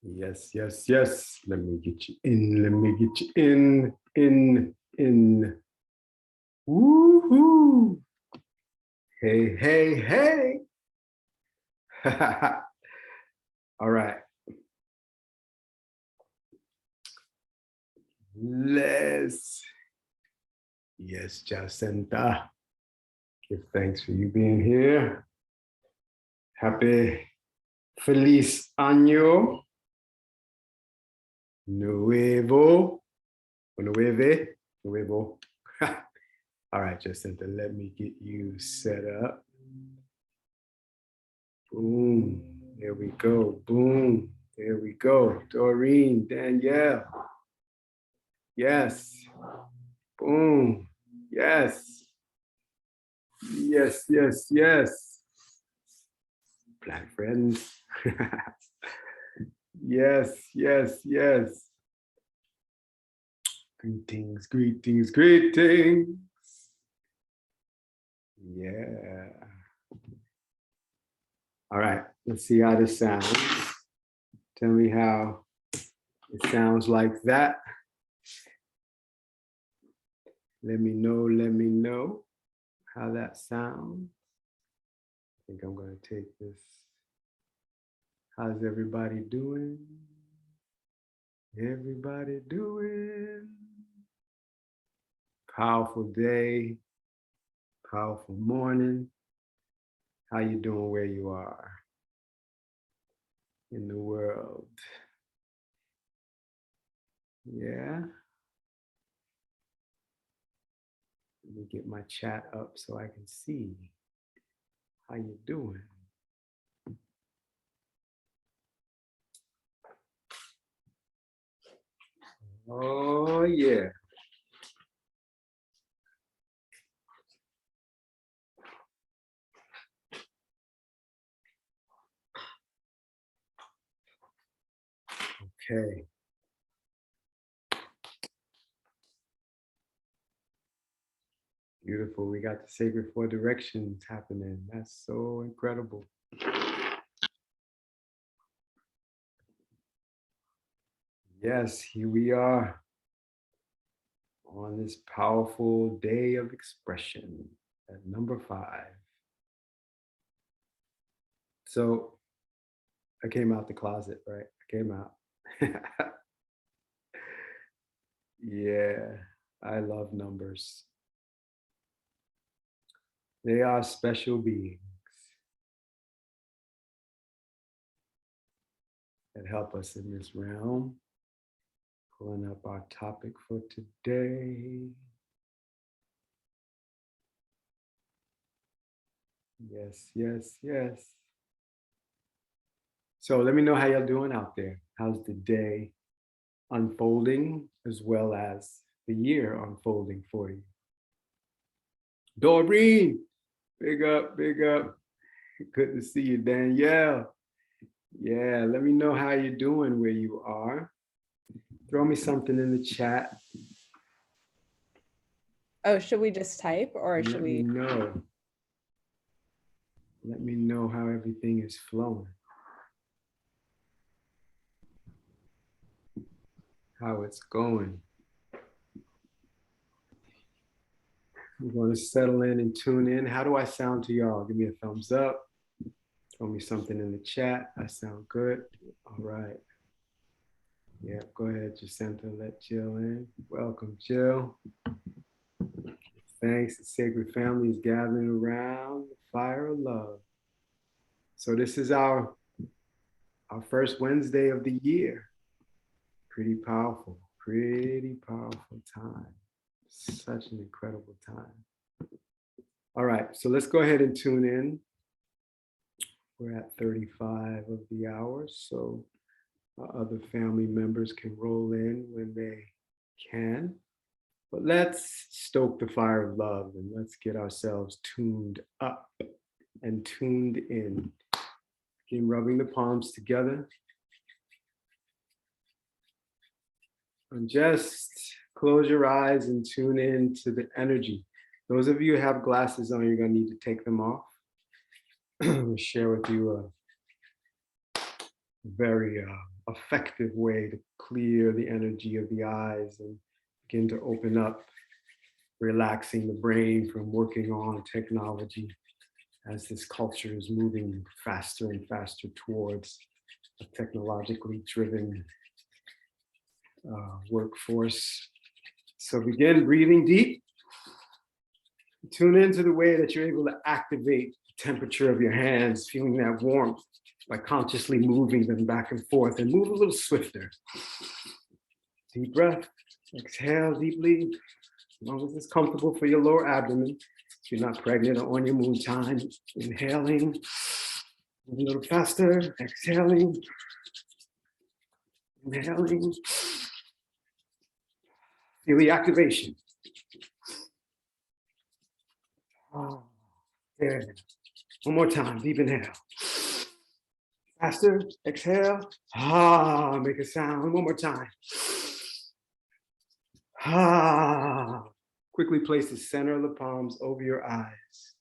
Yes, yes, yes. Let me get you in. Let me get you in. Woohoo! Hey, hey, hey. All right. Let's. Yes, Jacinta. Give thanks for you being here. Happy Feliz Año Nuevo. Nueve. Nuevo. All right, Jacinta, let me get you set up. Boom. There we go. Boom. There we go. Doreen, Danielle. Yes. Boom. Yes. Yes, yes, yes. Black friends. Yes, yes, yes. Greetings, greetings, greetings. Yeah. All right, let's see how this sounds. Tell me how it sounds like that. Let me know how that sounds. I think I'm going to take this. How's everybody doing? Everybody doing? Powerful day, powerful morning. How you doing where you are in the world? Yeah. Let me get my chat up so I can see how you doing. Oh yeah. Okay. Beautiful. We got the Sacred Four Directions happening. That's so incredible. Yes, here we are on this powerful day of expression at number 5. So I came out the closet, right? I came out. Yeah, I love numbers. They are special beings that help us in this realm. Pulling up our topic for today. Yes, yes, yes. So let me know how y'all doing out there. How's the day unfolding as well as the year unfolding for you? Doreen, big up, big up. Good to see you, Danielle. Yeah, let me know how you're doing where you are. Throw me something in the chat. Oh, should we just type or should we? Let me know how everything is flowing. How it's going. I'm going to settle in and tune in. How do I sound to y'all? Give me a thumbs up. Throw me something in the chat. I sound good. All right. Yeah, go ahead, Jacinta. Let Jill in. Welcome, Jill. Thanks. The Sacred Family is gathering around the fire of love. So this is our first Wednesday of the year. Pretty powerful time. Such an incredible time. All right, so let's go ahead and tune in. We're at 35 of the hour, so other family members can roll in when they can. But let's stoke the fire of love and let's get ourselves tuned up and tuned in. Again, rubbing the palms together. And just close your eyes and tune in to the energy. Those of you who have glasses on, you're going to need to take them off. I'll share with you very effective way to clear the energy of the eyes and begin to open up, relaxing the brain from working on technology as this culture is moving faster and faster towards a technologically driven workforce. So begin breathing deep. Tune into the way that you're able to activate the temperature of your hands, feeling that warmth by consciously moving them back and forth, and move a little swifter. Deep breath, exhale deeply, as long as it's comfortable for your lower abdomen. If you're not pregnant or on your moon time, inhaling, a little faster, exhaling, inhaling. Feel the activation. Oh, there. One more time, deep inhale. Faster, exhale. Make a sound. One more time. Quickly place the center of the palms over your eyes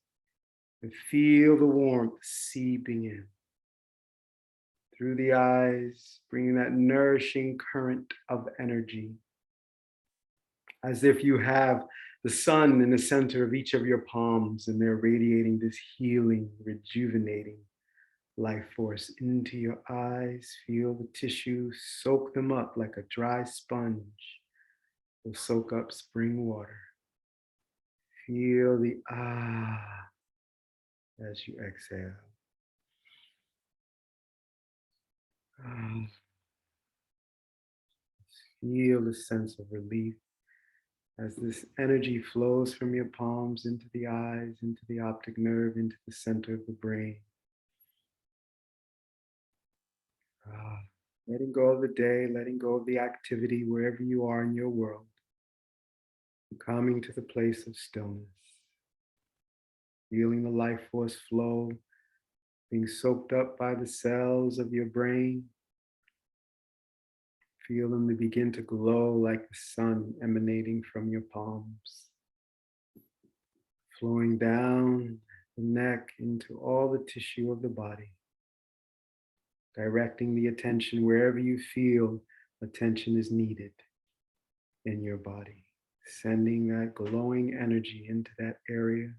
and feel the warmth seeping in through the eyes, bringing that nourishing current of energy, as if you have the sun in the center of each of your palms and they're radiating this healing, rejuvenating life force into your eyes. Feel the tissue, soak them up like a dry sponge will soak up spring water. Feel the as you exhale. Feel the sense of relief as this energy flows from your palms into the eyes, into the optic nerve, into the center of the brain. Letting go of the day, letting go of the activity wherever you are in your world. Coming to the place of stillness. Feeling the life force flow, being soaked up by the cells of your brain. Feel them to begin to glow like the sun emanating from your palms. Flowing down the neck into all the tissue of the body. Directing the attention wherever you feel attention is needed in your body. Sending that glowing energy into that area,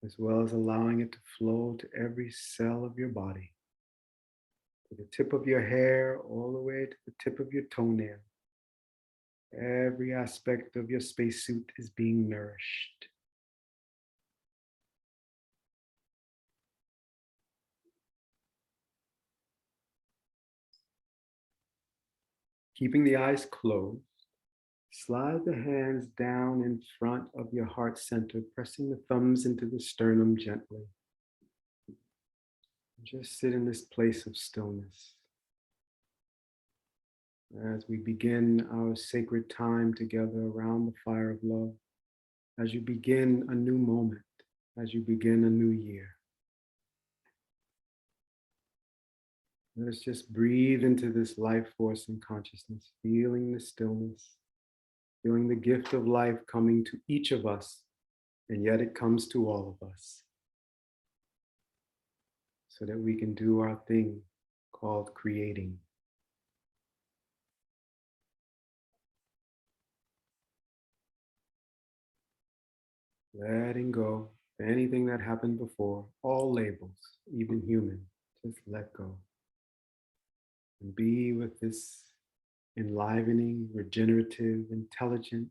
as well as allowing it to flow to every cell of your body. To the tip of your hair, all the way to the tip of your toenail. Every aspect of your spacesuit is being nourished. Keeping the eyes closed, slide the hands down in front of your heart center, pressing the thumbs into the sternum gently. Just sit in this place of stillness as we begin our sacred time together around the fire of love, as you begin a new moment, as you begin a new year. Let us just breathe into this life force and consciousness, feeling the stillness, feeling the gift of life coming to each of us, and yet it comes to all of us, so that we can do our thing called creating. Letting go of anything that happened before, all labels, even human, just let go. And be with this enlivening, regenerative, intelligent,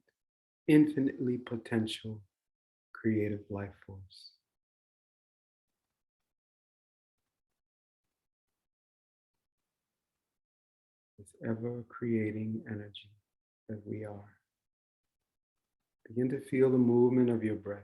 infinitely potential, creative life force. This ever creating energy that we are. Begin to feel the movement of your breath.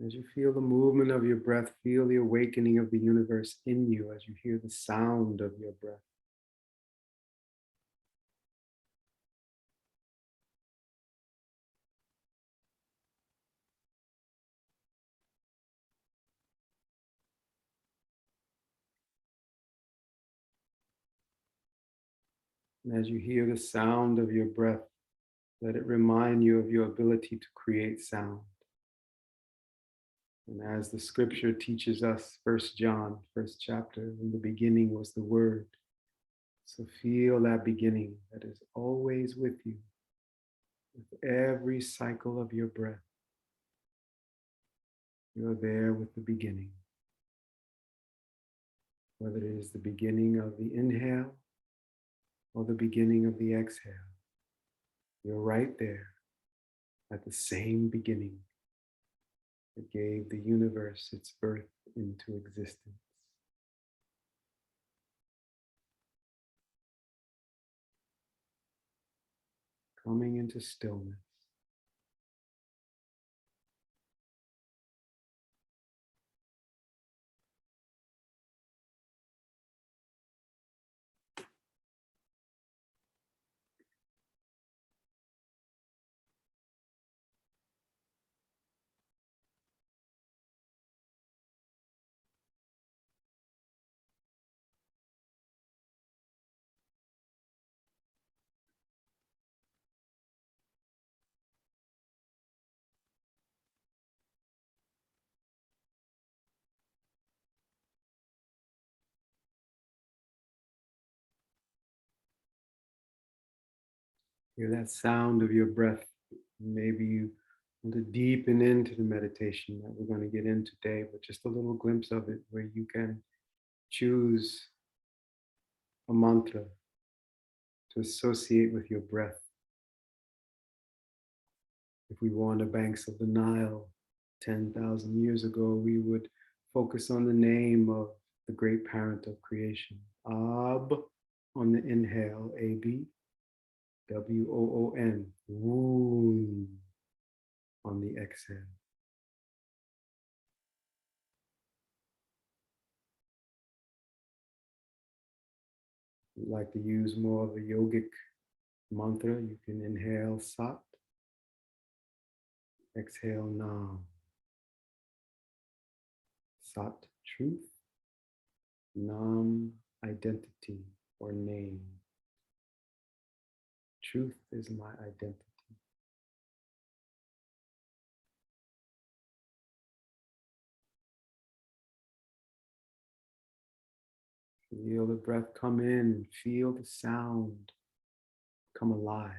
As you feel the movement of your breath, feel the awakening of the universe in you as you hear the sound of your breath. And as you hear the sound of your breath, Let it remind you of your ability to create sound. And as the scripture teaches us, 1 John, first chapter, in the beginning was the word. So feel that beginning that is always with you, with every cycle of your breath. You're there with the beginning. Whether it is the beginning of the inhale or the beginning of the exhale, you're right there at the same beginning that gave the universe its birth into existence. Coming into stillness. Hear that sound of your breath. Maybe you want to deepen into the meditation that we're going to get in today, but just a little glimpse of it where you can choose a mantra to associate with your breath. If we were on the banks of the Nile 10,000 years ago, we would focus on the name of the great parent of creation. Ab on the inhale, A-B, W-O-O-N, Woon on the exhale. If you'd like to use more of a yogic mantra, you can inhale Sat, exhale Nam. Sat, truth, Nam, identity or name. Truth is my identity. Feel the breath come in, feel the sound come alive.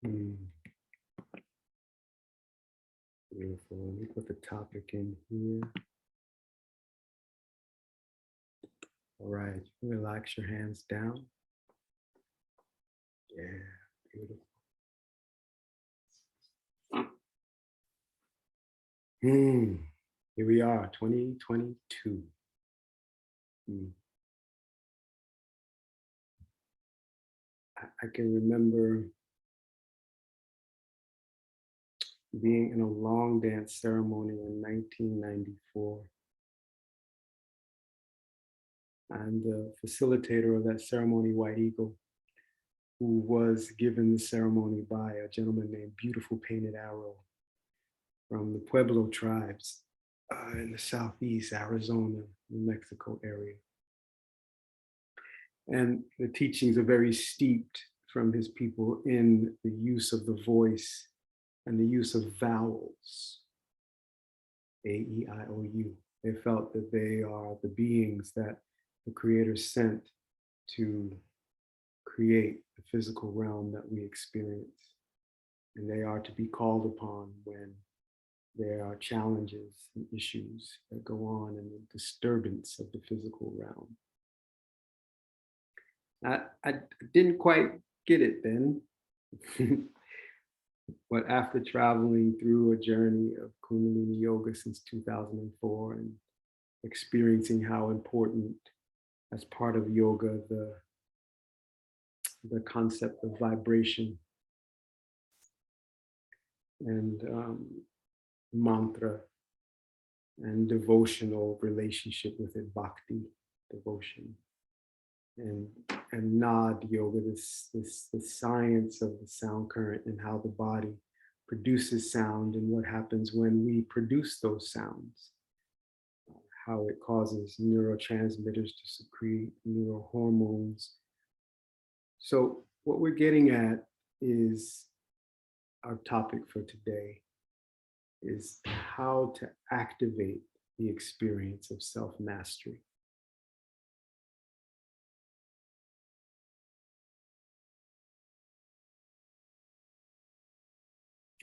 Mm, beautiful. Let me put the topic in here. All right, relax your hands down. Yeah, Beautiful. Here we are, 2022. I can remember being in a long dance ceremony in 1994. And the facilitator of that ceremony, White Eagle, who was given the ceremony by a gentleman named Beautiful Painted Arrow from the Pueblo tribes in the southeast, Arizona, New Mexico area. And the teachings are very steeped from his people in the use of the voice and the use of vowels, A-E-I-O-U. They felt that they are the beings that the Creator sent to create the physical realm that we experience. And they are to be called upon when there are challenges and issues that go on in the disturbance of the physical realm. I didn't quite get it then, but after traveling through a journey of Kundalini Yoga since 2004 and experiencing how important, as part of yoga, the concept of vibration and mantra and devotional relationship with it, bhakti, devotion, and Nad yoga, the science of the sound current and how the body produces sound and what happens when we produce those sounds, how it causes neurotransmitters to secrete neurohormones. So what we're getting at is our topic for today is how to activate the experience of self-mastery.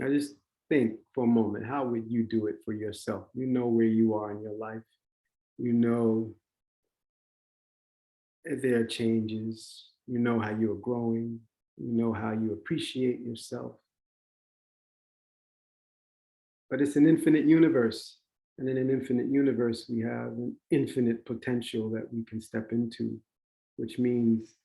I just think for a moment, how would you do it for yourself? You know where you are in your life. You know there are changes. You know how you're growing. You know how you appreciate yourself. But it's an infinite universe. And in an infinite universe, we have an infinite potential that we can step into, which means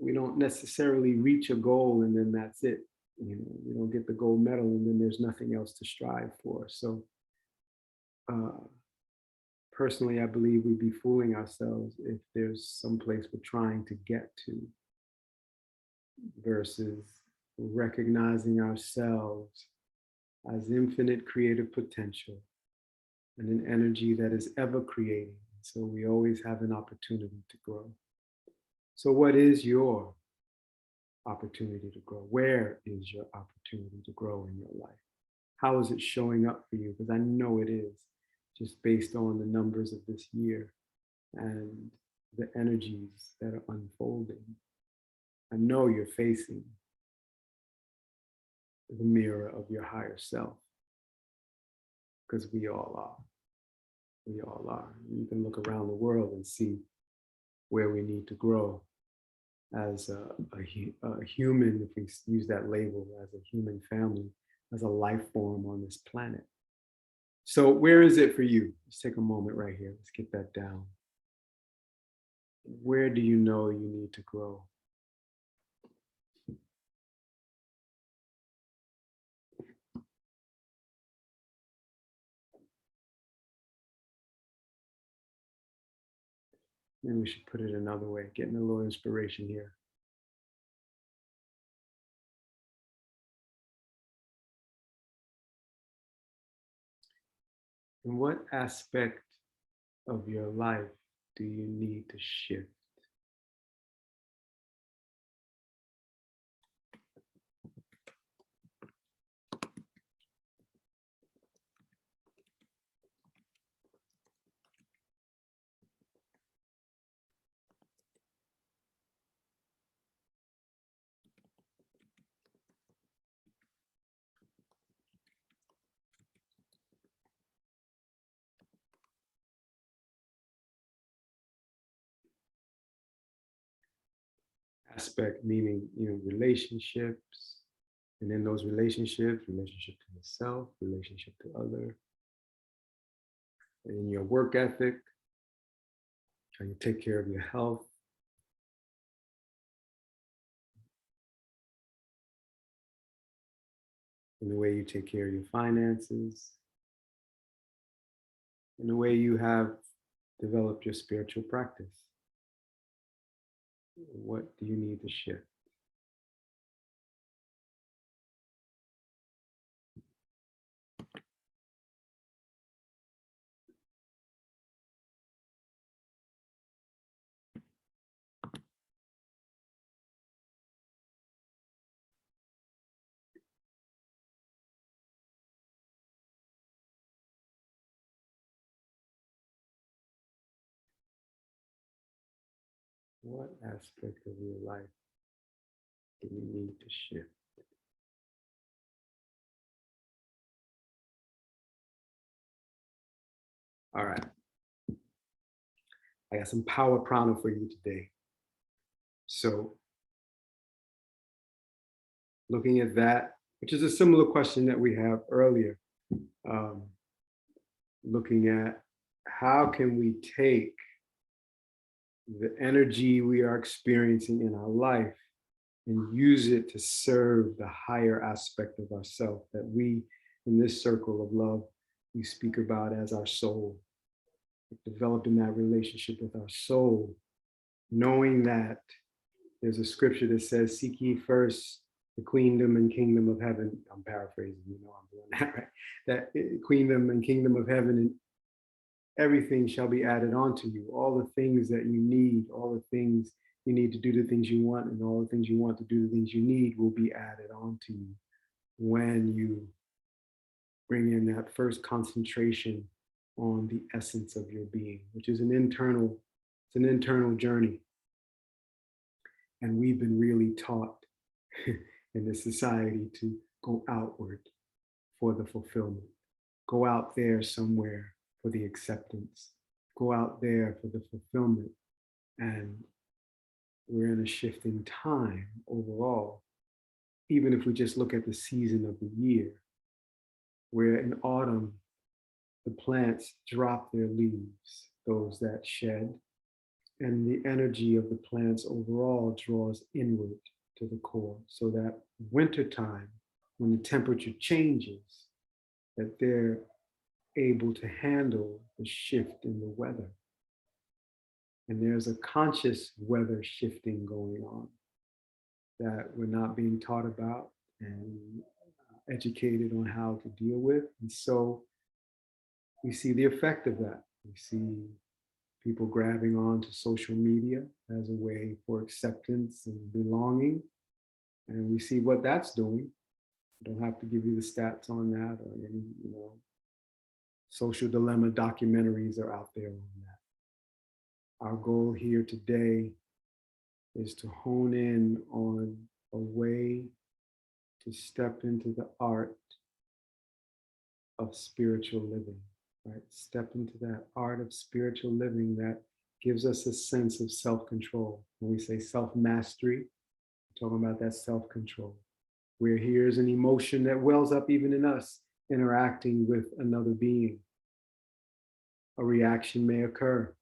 we don't necessarily reach a goal and then that's it. You know, we don't get the gold medal and then there's nothing else to strive for. So personally, I believe we'd be fooling ourselves if there's some place we're trying to get to versus recognizing ourselves as infinite creative potential and an energy that is ever creating. So we always have an opportunity to grow. So what is your opportunity to grow? Where is your opportunity to grow in your life? How is it showing up for you? Because I know it is, just based on the numbers of this year and the energies that are unfolding. I know you're facing the mirror of your higher self, because we all are. We all are. You can look around the world and see where we need to grow as a human, if we use that label, as a human family, as a life form on this planet. So where is it for you? Let's take a moment right here. Let's get that down. Where do you know you need to grow? Maybe we should put it another way, getting a little inspiration here. In what aspect of your life do you need to shift? aspect, meaning, relationships, and in those relationships, relationship to yourself, relationship to other, and in your work ethic, how you take care of your health, in the way you take care of your finances, in the way you have developed your spiritual practice. What do you need to shift? What aspect of your life do you need to shift? All right. I got some power prana for you today. So, looking at that, which is a similar question that we have earlier, looking at how can we take the energy we are experiencing in our life and use it to serve the higher aspect of ourself that we, in this circle of love, we speak about as our soul. Developing that relationship with our soul, knowing that there's a scripture that says, seek ye first the queendom and kingdom of heaven. I'm paraphrasing, I'm doing that, right? That queendom and kingdom of heaven, and everything shall be added onto you. All the things that you need, all the things you need to do the things you want, and all the things you want to do the things you need will be added onto you when you bring in that first concentration on the essence of your being, which is an internal journey. And we've been really taught in this society to go outward for the fulfillment, go out there somewhere for the acceptance, go out there for the fulfillment. And we're in a shifting time overall, even if we just look at the season of the year, where in autumn, the plants drop their leaves, those that shed, and the energy of the plants overall draws inward to the core, so that wintertime, when the temperature changes, that they're able to handle the shift in the weather. And there's a conscious weather shifting going on that we're not being taught about and educated on how to deal with. And so we see the effect of that. We see people grabbing on to social media as a way for acceptance and belonging. And we see what that's doing. I don't have to give you the stats on that, or any, social dilemma documentaries are out there on that. Our goal here today is to hone in on a way to step into the art of spiritual living, right? Step into that art of spiritual living that gives us a sense of self-control. When we say self-mastery, we're talking about that self-control, where here's an emotion that wells up even in us interacting with another being. A reaction may occur.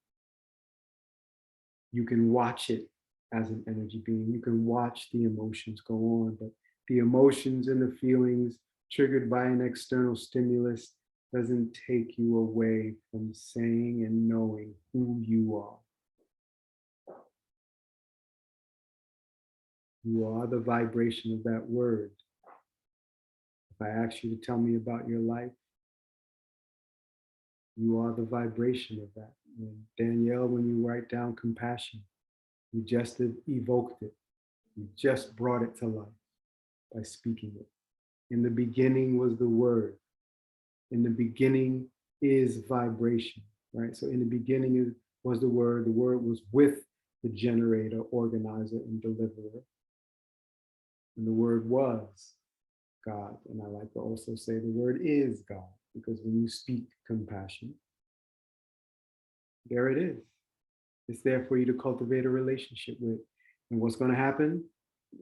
You can watch it as an energy being. You can watch the emotions go on, but the emotions and the feelings triggered by an external stimulus doesn't take you away from saying and knowing who you are. You are the vibration of that word. If I ask you to tell me about your life, you are the vibration of that. And Danielle, when you write down compassion, you just evoked it. You just brought it to life by speaking it. In the beginning was the word. In the beginning is vibration, right? So in the beginning was the word. The word was with the generator, organizer, and deliverer. And the word was God. And I like to also say the word is God, because when you speak compassion, there it is. It's there for you to cultivate a relationship with. And what's going to happen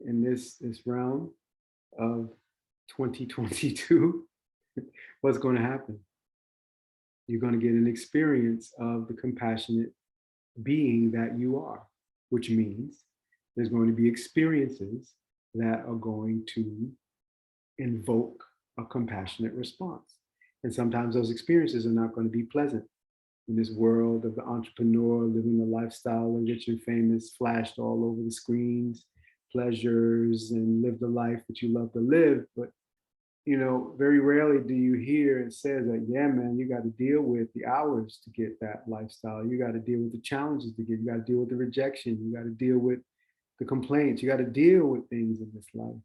in this realm of 2022? What's going to happen? You're going to get an experience of the compassionate being that you are, which means there's going to be experiences that are going to invoke a compassionate response. And sometimes those experiences are not going to be pleasant. In this world of the entrepreneur living the lifestyle of rich and famous, flashed all over the screens, pleasures, and live the life that you love to live. But very rarely do you hear it says that, yeah, man, you got to deal with the hours to get that lifestyle. You got to deal with the challenges to get. You got to deal with the rejection. You got to deal with the complaints. You got to deal with things in this life.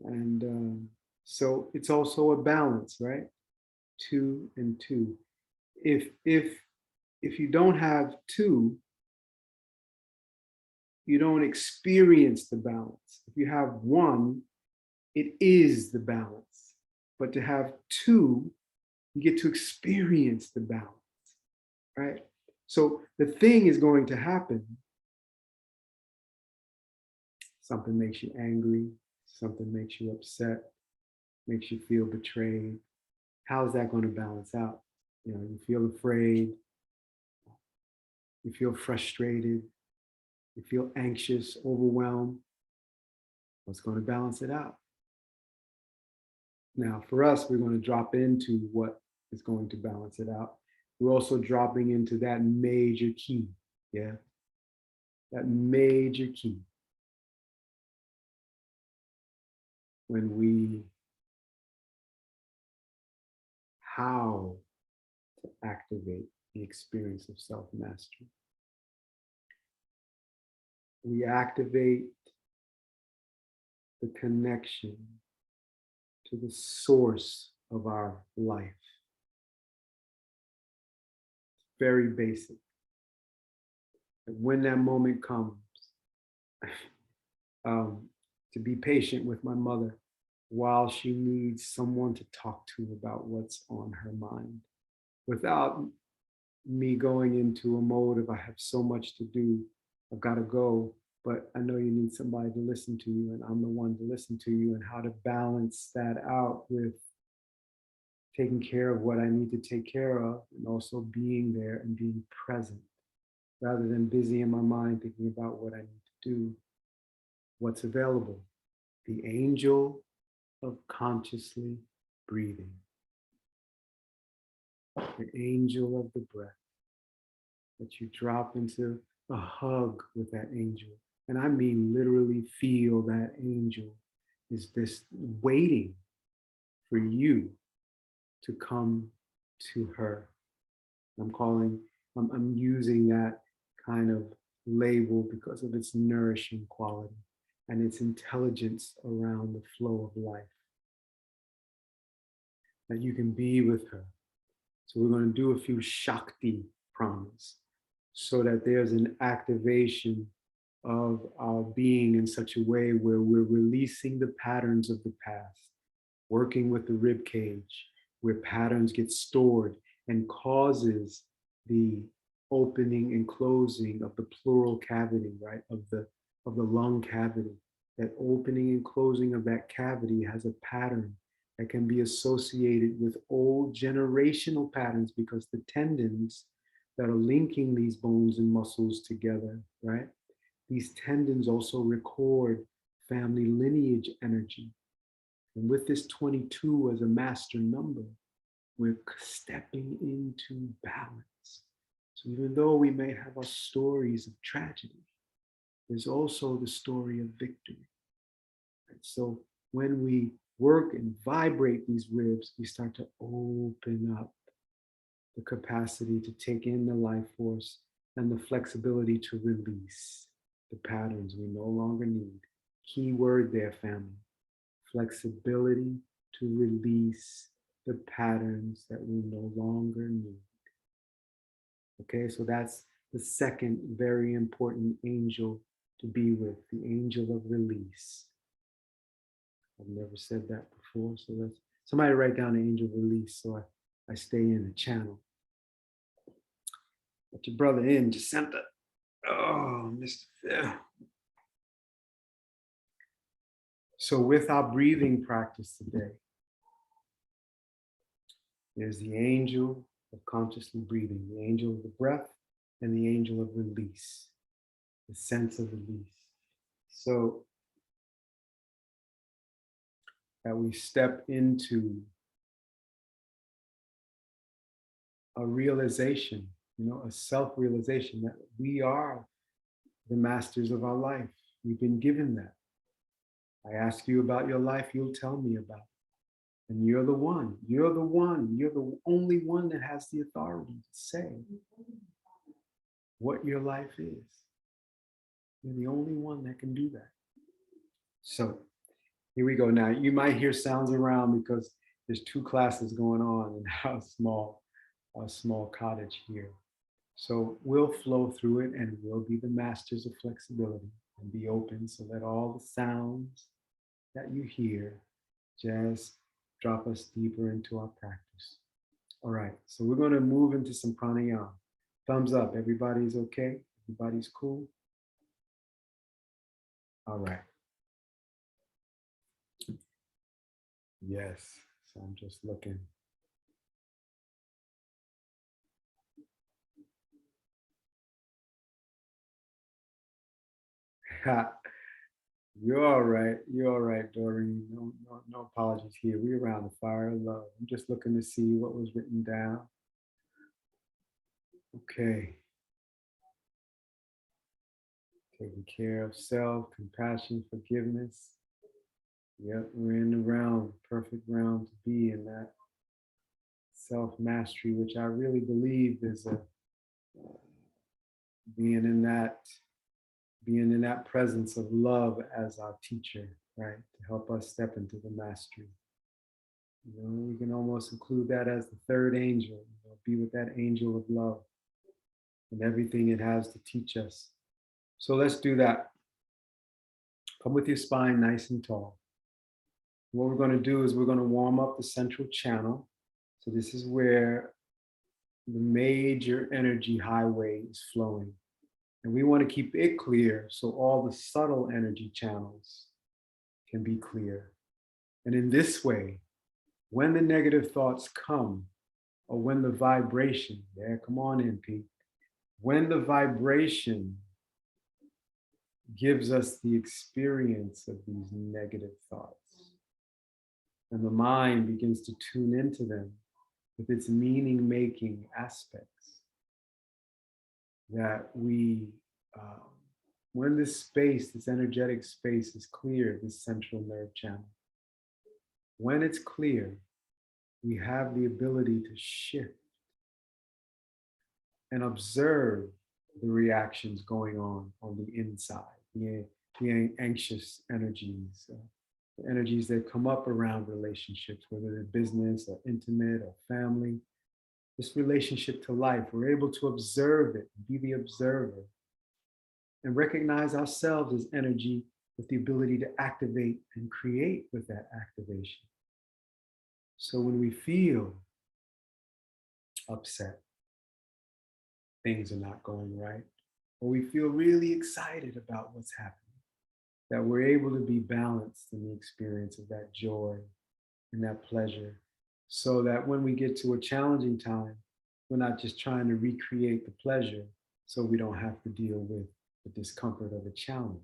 And so it's also a balance, right? Two and two. If you don't have two, you don't experience the balance. If you have one, it is the balance. But to have two, you get to experience the balance, right? So the thing is going to happen. Something makes you angry, something makes you upset, makes you feel betrayed. How is that going to balance out? You feel afraid, you feel frustrated, you feel anxious, overwhelmed. What's going to balance it out? Now, for us, we're going to drop into what is going to balance it out. We're also dropping into that major key, yeah? That major key. How to activate the experience of self-mastery. We activate the connection to the source of our life. It's very basic. And when that moment comes, to be patient with my mother while she needs someone to talk to about what's on her mind, without me going into a mode of I have so much to do, I've got to go, but I know you need somebody to listen to you, and I'm the one to listen to you, and how to balance that out with taking care of what I need to take care of, and also being there and being present, rather than busy in my mind thinking about what I need to do. What's available? The angel of consciously breathing. The angel of the breath. That you drop into a hug with that angel. And I mean literally feel that angel is this waiting for you to come to her. I'm using that kind of label because of its nourishing quality and its intelligence around the flow of life. That you can be with her. So we're going to do a few Shakti pranas so that there's an activation of our being in such a way where we're releasing the patterns of the past, working with the rib cage, where patterns get stored and causes the opening and closing of the pleural cavity, right, of the lung cavity. That opening and closing of that cavity has a pattern that can be associated with old generational patterns, because the tendons that are linking these bones and muscles together, right? These tendons also record family lineage energy. And with this 22 as a master number, we're stepping into balance. So even though we may have our stories of tragedy, there's also the story of victory. Right? So when we work and vibrate these ribs, we start to open up the capacity to take in the life force and the flexibility to release the patterns we no longer need. Key word there, family. Flexibility to release the patterns that we no longer need. Okay, so that's the second very important angel to be with, the angel of release. I've never said that before, so let's somebody write down the angel of release so I stay in the channel. Let your brother in, Jacinta. Oh, Mr. Phil. So with our breathing practice today, there's the angel of consciously breathing, the angel of the breath, and the angel of release, the sense of release. So that we step into a realization, a self-realization that we are the masters of our life. We've been given that. I ask you about your life, you'll tell me about it. And you're the one, you're the only one that has the authority to say what your life is. You're the only one that can do that. So here we go. Now, you might hear sounds around because there's 2 classes going on in our small cottage here. So we'll flow through it and we'll be the masters of flexibility and be open so that all the sounds that you hear just drop us deeper into our practice. All right, so we're going to move into some pranayama. Thumbs up, everybody's okay? Everybody's cool? All right. Yes, so I'm just looking. You're all right. You're all right, Doreen. No apologies here. We're around the fire of love. I'm just looking to see what was written down. Okay. Taking care of self, compassion, forgiveness. Yep, we're in the realm, perfect realm to be in that self-mastery, which I really believe is being in that presence of love as our teacher, right? To help us step into the mastery. We can almost include that as the 3rd angel, be with that angel of love and everything it has to teach us. So let's do that. Come with your spine nice and tall. What we're going to do is we're going to warm up the central channel. So this is where the major energy highway is flowing. And we want to keep it clear so all the subtle energy channels can be clear. And in this way, when the negative thoughts come, or when the vibration, come on in, Pete. When the vibration gives us the experience of these negative thoughts, and the mind begins to tune into them with its meaning-making aspects, that when this space, this energetic space is clear, this central nerve channel, when it's clear, we have the ability to shift and observe the reactions going on the inside, the anxious energies, the energies that come up around relationships, whether they're business or intimate or family, this relationship to life. We're able to observe it, be the observer, and recognize ourselves as energy with the ability to activate and create with that activation. So when we feel upset, things are not going right, or we feel really excited about what's happening, that we're able to be balanced in the experience of that joy and that pleasure, so that when we get to a challenging time, we're not just trying to recreate the pleasure so we don't have to deal with the discomfort of the challenge.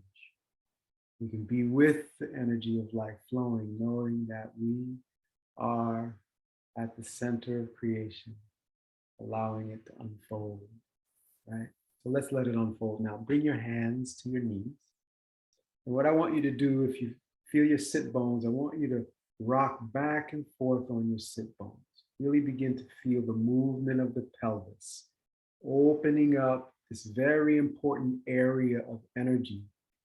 We can be with the energy of life flowing, knowing that we are at the center of creation, allowing it to unfold, right? So let's let it unfold now. Bring your hands to your knees. And what I want you to do, if you feel your sit bones, I want you to rock back and forth on your sit bones. Really begin to feel the movement of the pelvis, opening up this very important area of energy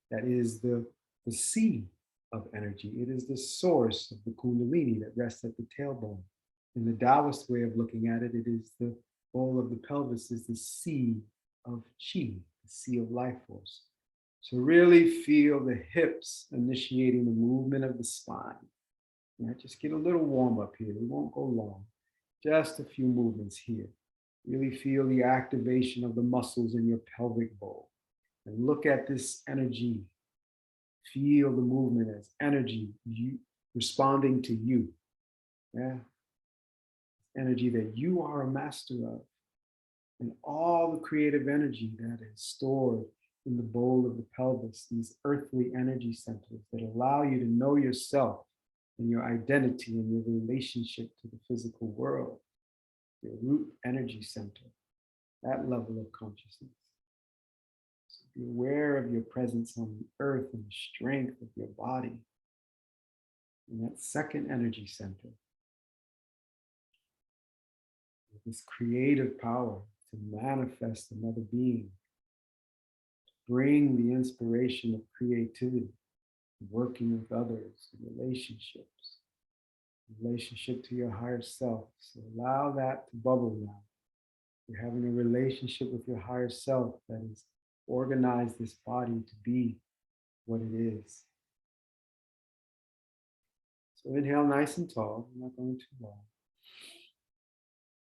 that is the sea of energy. It is the source of the Kundalini that rests at the tailbone. In the Taoist way of looking at it, it is the bowl of the pelvis is the sea of Qi, the sea of life force. So really feel the hips initiating the movement of the spine. Right? Just get a little warm up here. We won't go long. Just a few movements here. Really feel the activation of the muscles in your pelvic bowl. And look at this energy Feel the movement as energy, you responding to you. Yeah. Energy that you are a master of. And all the creative energy that is stored in the bowl of the pelvis, these earthly energy centers that allow you to know yourself and your identity and your relationship to the physical world, your root energy center, that level of consciousness. So be aware of your presence on the earth and the strength of your body. And that second energy center, this creative power to manifest another being, bring the inspiration of creativity, working with others, relationships, relationship to your higher self. So allow that to bubble now. You're having a relationship with your higher self that has organized this body to be what it is. So inhale nice and tall, I'm not going too long.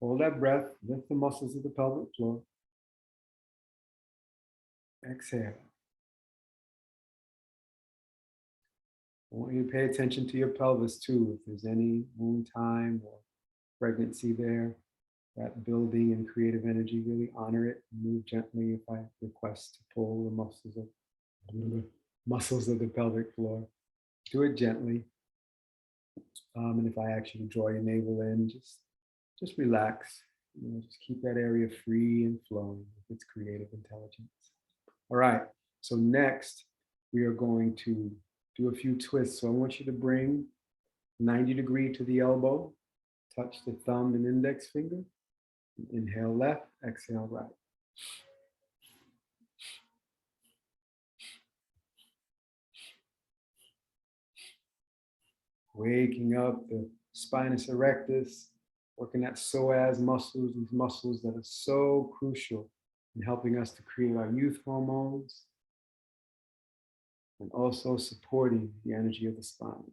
Hold that breath, lift the muscles of the pelvic floor. Exhale. I want you to pay attention to your pelvis too. If there's any wound time or pregnancy there, that building and creative energy, really honor it. Move gently if I request to pull the muscles of the pelvic floor. Do it gently. And if I actually draw your navel in, just relax. Just keep that area free and flowing with its creative intelligence. All right. So next, we are going to do a few twists. So I want you to bring 90 degree to the elbow, touch the thumb and index finger. Inhale left, exhale right. Waking up the spinous erectus, working that psoas muscles, these muscles that are so crucial in helping us to create our youth hormones and also supporting the energy of the spine.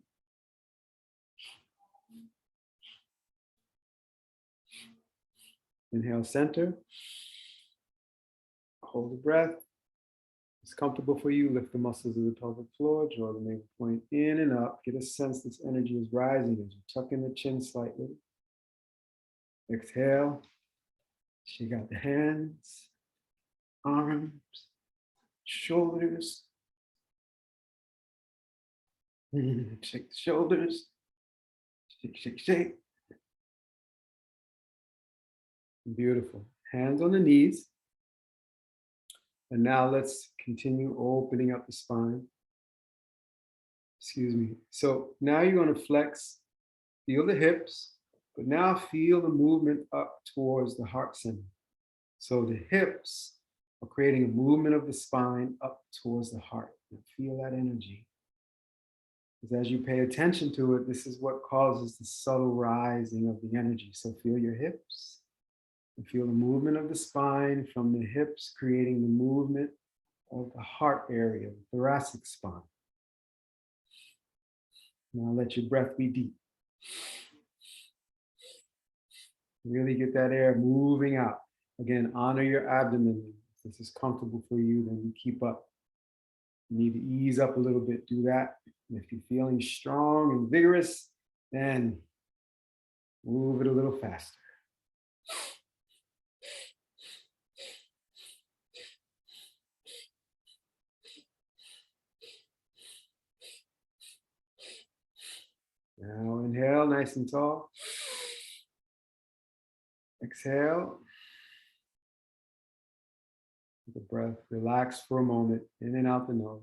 Inhale center, hold the breath. If it's comfortable for you, lift the muscles of the pelvic floor, draw the navel point in and up. Get a sense this energy is rising as you tuck in the chin slightly. Exhale, shake out the hands, arms, shoulders. Shake the shoulders, shake, shake, shake. Beautiful. Hands on the knees. And now let's continue opening up the spine. Excuse me. So now you're going to flex, feel the hips, but now feel the movement up towards the heart center. So the hips are creating a movement of the spine up towards the heart. And feel that energy. Because as you pay attention to it, this is what causes the subtle rising of the energy. So feel your hips. And feel the movement of the spine from the hips, creating the movement of the heart area, the thoracic spine. Now let your breath be deep. Really get that air moving out. Again, honor your abdomen. If this is comfortable for you, then you keep up. You need to ease up a little bit, do that. And if you're feeling strong and vigorous, then move it a little faster. Now inhale, nice and tall. Exhale. The breath, relax for a moment, in and out the nose.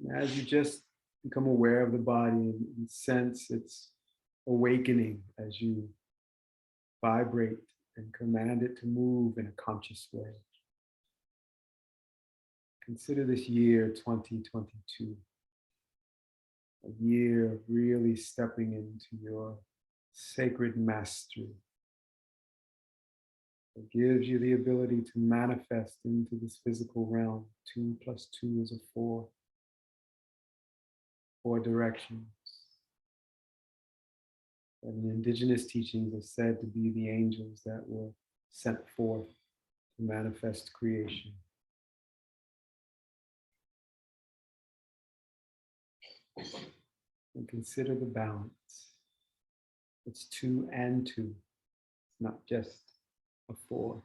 And as you just become aware of the body and sense its awakening as you vibrate and command it to move in a conscious way. Consider this year 2022 a year of really stepping into your sacred mastery. It gives you the ability to manifest into this physical realm. 2 + 2 is a 4. 4 directions. And the indigenous teachings are said to be the angels that were sent forth to manifest creation. And consider the balance. It's 2 and 2. It's not just a 4.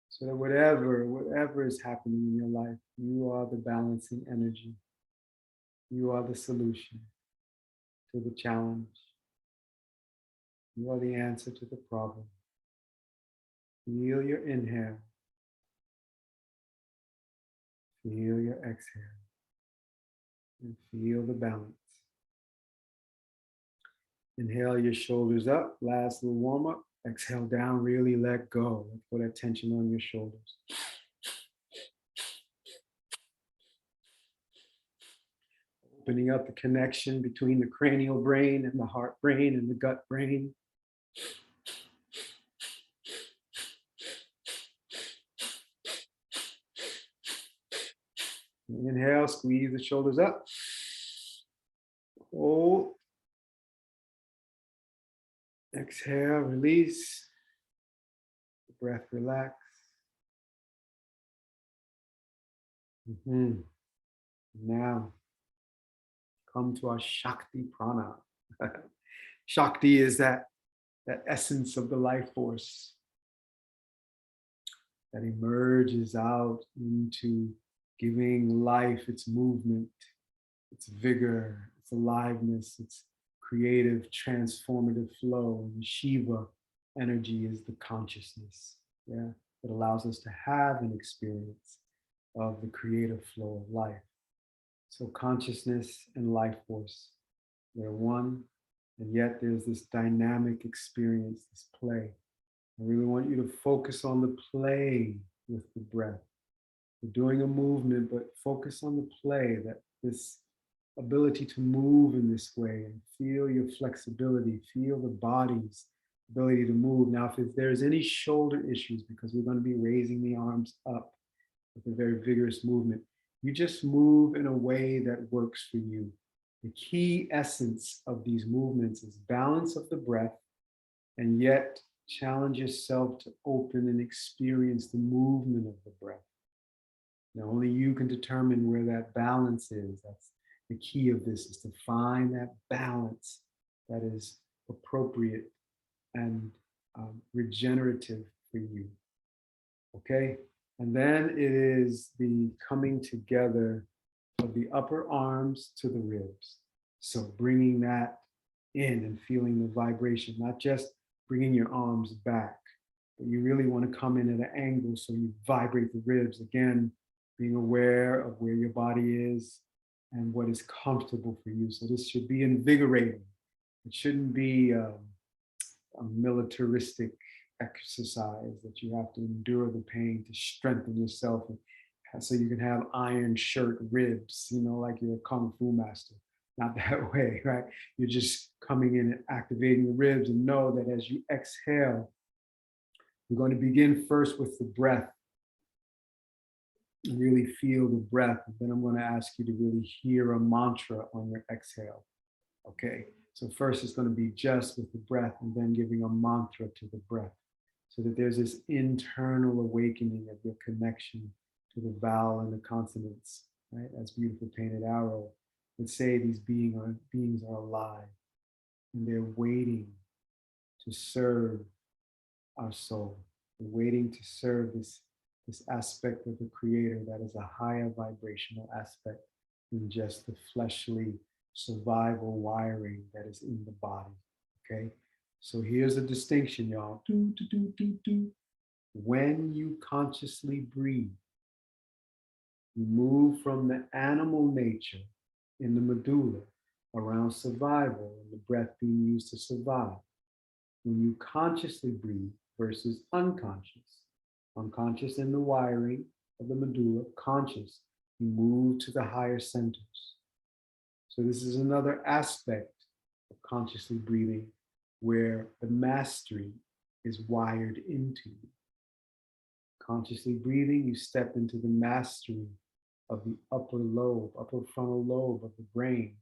So that whatever is happening in your life, you are the balancing energy. You are the solution to the challenge. You are the answer to the problem. Feel your inhale. Feel your exhale. And feel the balance. Inhale your shoulders up. Last little warm up. Exhale down. Really let go. Let go that tension on your shoulders. Opening up the connection between the cranial brain and the heart brain and the gut brain. Inhale, squeeze the shoulders up. Hold. Exhale, release. Breath relax. Now, come to our Shakti Prana. Shakti is that essence of the life force that emerges out into giving life its movement, its vigor, its aliveness, its creative, transformative flow. And Shiva energy is the consciousness, that allows us to have an experience of the creative flow of life. So consciousness and life force, they're one, and yet there's this dynamic experience, this play. I really want you to focus on the play with the breath. We're doing a movement, but focus on the play, that this ability to move in this way and feel your flexibility, feel the body's ability to move. Now, if there's any shoulder issues, because we're going to be raising the arms up with a very vigorous movement, you just move in a way that works for you. The key essence of these movements is balance of the breath, and yet challenge yourself to open and experience the movement of the breath. Now, only you can determine where that balance is. That's the key of this, is to find that balance that is appropriate and regenerative for you. Okay? And then it is the coming together of the upper arms to the ribs. So bringing that in and feeling the vibration, not just bringing your arms back, but you really want to come in at an angle so you vibrate the ribs. Again, being aware of where your body is and what is comfortable for you. So this should be invigorating. It shouldn't be a militaristic exercise that you have to endure the pain to strengthen yourself, and so you can have iron shirt ribs, like you're a kung fu master. Not that way, right? You're just coming in and activating the ribs, and know that as you exhale, we're going to begin first with the breath. And really feel the breath. And then I'm going to ask you to really hear a mantra on your exhale. Okay, so first it's going to be just with the breath, and then giving a mantra to the breath, so that there's this internal awakening of your connection to the vowel and the consonants, right? As beautiful painted arrow would say, these beings are alive, and they're waiting to serve our soul. They're waiting to serve this aspect of the creator that is a higher vibrational aspect than just the fleshly survival wiring that is in the body. Okay, so here's a distinction, y'all. When you consciously breathe, you move from the animal nature in the medulla around survival and the breath being used to survive. When you consciously breathe versus unconscious in the wiring of the medulla, conscious, you move to the higher centers. So this is another aspect of consciously breathing where the mastery is wired into you. Consciously breathing, you step into the mastery of the upper frontal lobe of the brain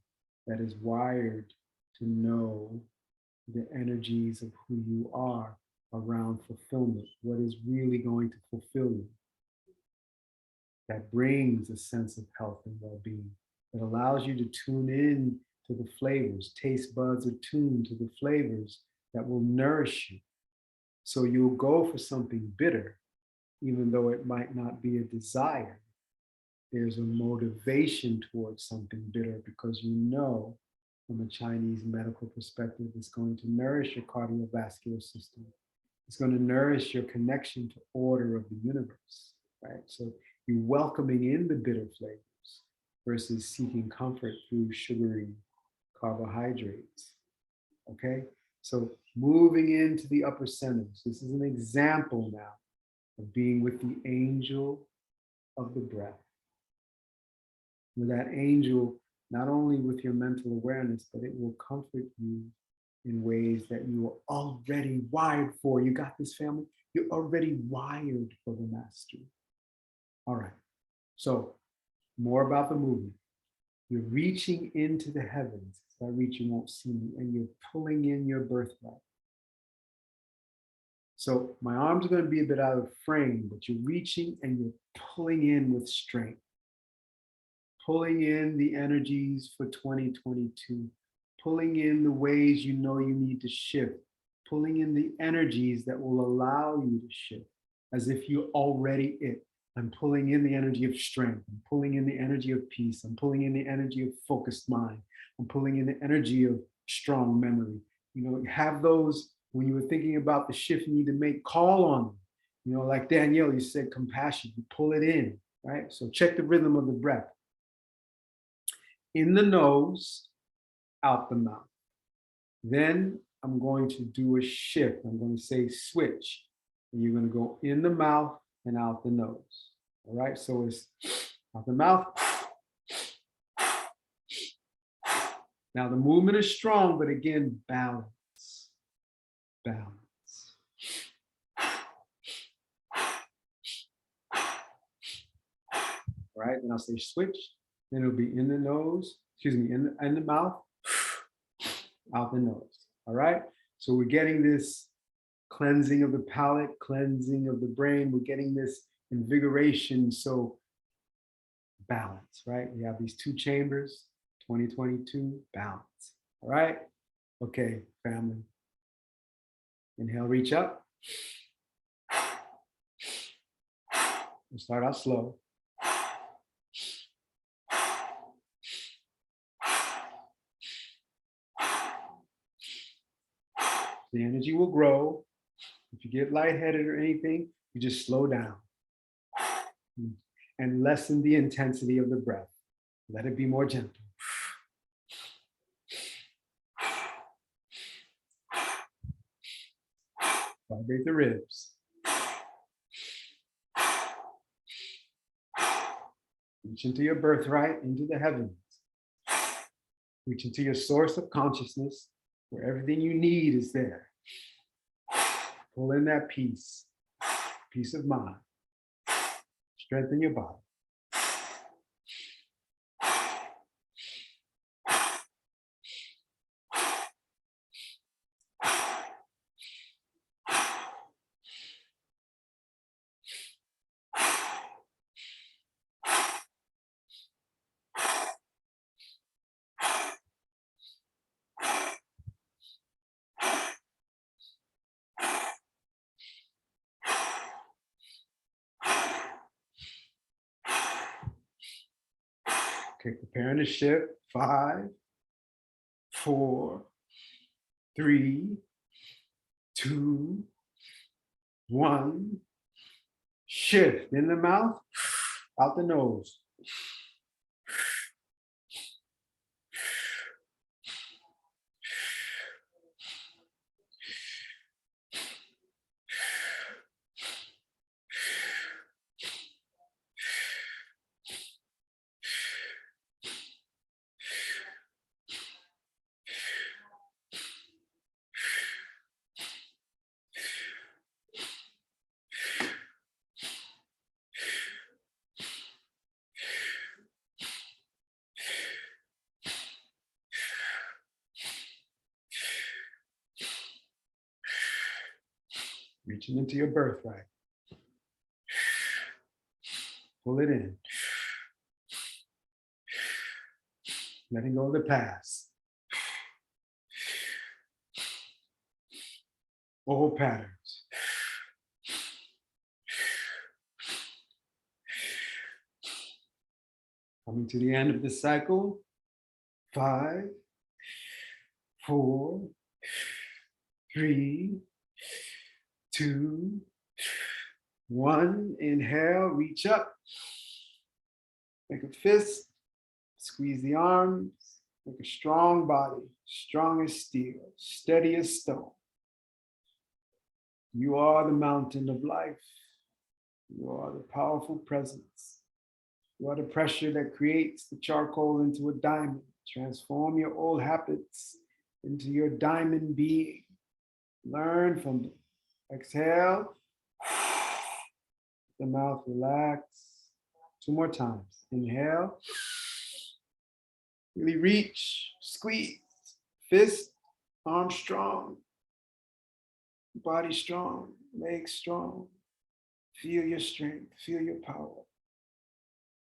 that is wired to know the energies of who you are around fulfillment. What is really going to fulfill you? That brings a sense of health and well-being. That allows you to tune in to the flavors. Taste buds are tuned to the flavors that will nourish you. So you'll go for something bitter, even though it might not be a desire. There's a motivation towards something bitter because you know, from a Chinese medical perspective, it's going to nourish your cardiovascular system. It's going to nourish your connection to order of the universe, right? So you're welcoming in the bitter flavors versus seeking comfort through sugary carbohydrates, okay? So moving into the upper centers. This is an example now of being with the angel of the breath. With that angel, not only with your mental awareness, but it will comfort you in ways that you are already wired for. You got this, family? You're already wired for the mastery. All right. So more about the movement. You're reaching into the heavens. If I reach, you won't see me. And you're pulling in your birthright. So my arms are going to be a bit out of frame, but you're reaching and you're pulling in with strength. Pulling in the energies for 2022. Pulling in the ways you know you need to shift. Pulling in the energies that will allow you to shift as if you're already it. I'm pulling in the energy of strength. I'm pulling in the energy of peace. I'm pulling in the energy of focused mind. I'm pulling in the energy of strong memory. You know, have those when you were thinking about the shift you need to make, call on them. You know, like Danielle, you said compassion, you pull it in, right? So check the rhythm of the breath. In the nose, out the mouth. Then I'm going to do a shift. I'm going to say switch. And you're going to go in the mouth and out the nose. All right, so it's out the mouth. Now the movement is strong, but again, balance. Balance. All right, then I'll say switch. Then it'll be in the nose, excuse me, in the mouth, out the nose. All right, so we're getting this cleansing of the palate, cleansing of the brain. We're getting this invigoration. So balance, right? We have these two chambers, 2022, balance. All right, okay, family. Inhale, reach up. We'll start out slow. The energy will grow. If you get lightheaded or anything, you just slow down and lessen the intensity of the breath. Let it be more gentle. Vibrate the ribs. Reach into your birthright, into the heavens. Reach into your source of consciousness, where everything you need is there. Pull in that peace, peace of mind. Strengthen your body. Okay, preparing to shift. 5, 4, 3, 2, 1. Shift in the mouth, out the nose. Reaching into your birthright. Pull it in. Letting go of the past. Old patterns. Coming to the end of the cycle. 5, 4, 3, 2, 1. Inhale, reach up. Make a fist. Squeeze the arms. Make a strong body, strong as steel, steady as stone. You are the mountain of life. You are the powerful presence. You are the pressure that creates the charcoal into a diamond. Transform your old habits into your diamond being. Learn from them. Exhale. The mouth relax. 2 more times. Inhale. Really reach, squeeze, fist, arm strong, body strong, legs strong. Feel your strength, feel your power.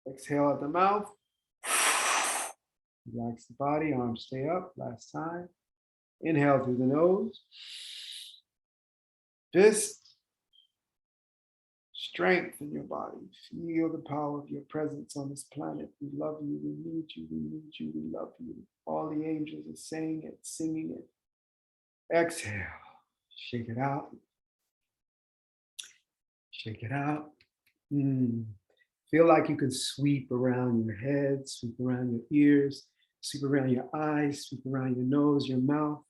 Exhale out the mouth. Relax the body, arms stay up. Last time. Inhale through the nose. Fist. Strength in your body. Feel the power of your presence on this planet. We love you. We need you. We need you. We love you. All the angels are saying it, singing it. Exhale. Shake it out. Shake it out. Feel like you can sweep around your head, sweep around your ears, sweep around your eyes, sweep around your nose, your mouth.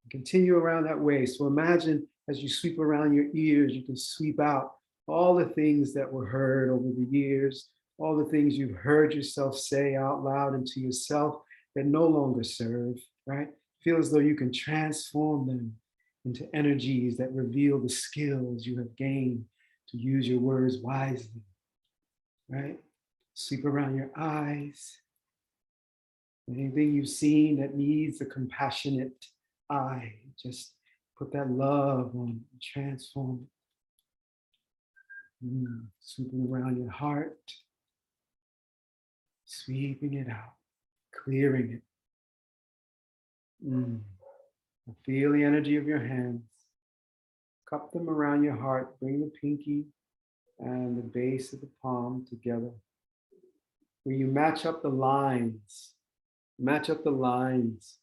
Continue around that way. So imagine as you sweep around your ears, you can sweep out all the things that were heard over the years, all the things you've heard yourself say out loud and to yourself that no longer serve, right? Feel as though you can transform them into energies that reveal the skills you have gained to use your words wisely, right? Sweep around your eyes. Anything you've seen that needs a compassionate eye, just put that love on, transform it. Sweeping around your heart, sweeping it out, clearing it. Feel the energy of your hands. Cup them around your heart. Bring the pinky and the base of the palm together. Where you match up the lines. Match up the lines.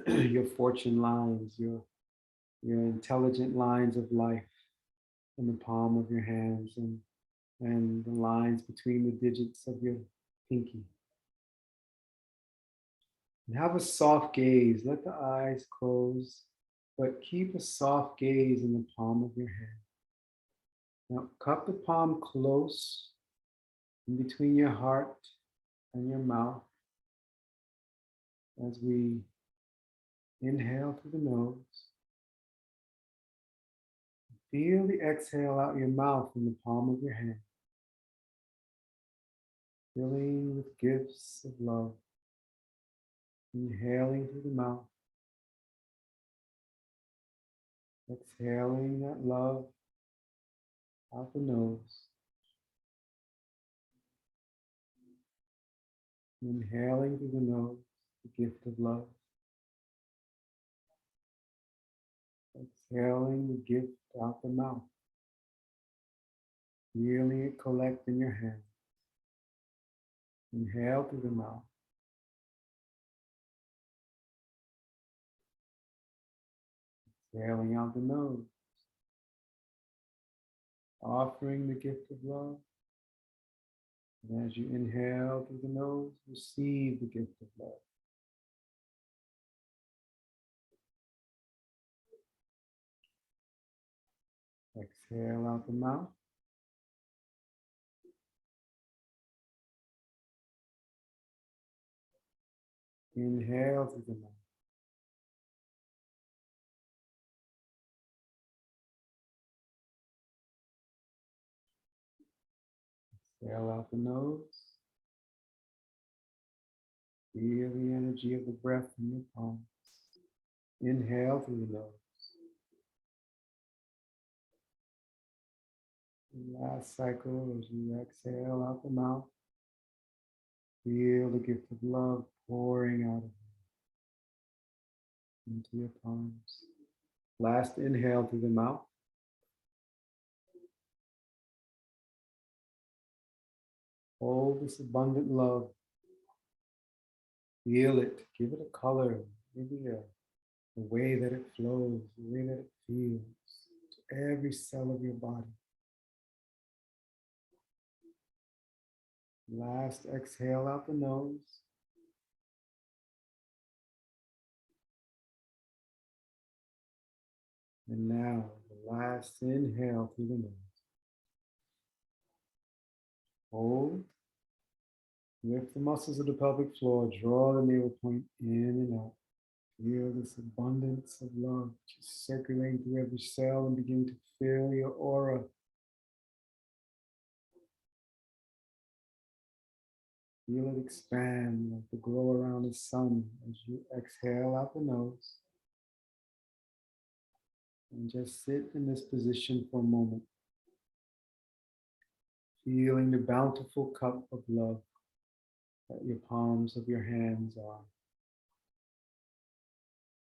Your fortune lines, your intelligent lines of life in the palm of your hands and the lines between the digits of your pinky. And have a soft gaze. Let the eyes close, but keep a soft gaze in the palm of your hand. Now cup the palm close in between your heart and your mouth as we inhale through the nose. Feel the exhale out your mouth in the palm of your hand. Filling with gifts of love. Inhaling through the mouth. Exhaling that love out the nose. Inhaling through the nose, the gift of love. Exhaling the gift out the mouth. Feeling it collect in your hand. Inhale through the mouth. Exhaling out the nose. Offering the gift of love. And as you inhale through the nose, receive the gift of love. Exhale out the mouth. Inhale through the mouth. Exhale out the nose. Feel the energy of the breath in your palms. Inhale through the nose. Last cycle as you exhale out the mouth. Feel the gift of love pouring out of you into your palms. Last inhale through the mouth. Hold this abundant love. Feel it. Give it a color. Maybe the way that it flows, the way that it feels to every cell of your body. Last exhale out the nose. And now the last inhale through the nose. Hold. Lift the muscles of the pelvic floor. Draw the navel point in and out. Feel this abundance of love just circulating through every cell and begin to fill your aura. Feel it expand like the glow around the sun as you exhale out the nose. And just sit in this position for a moment. Feeling the bountiful cup of love that your palms of your hands are.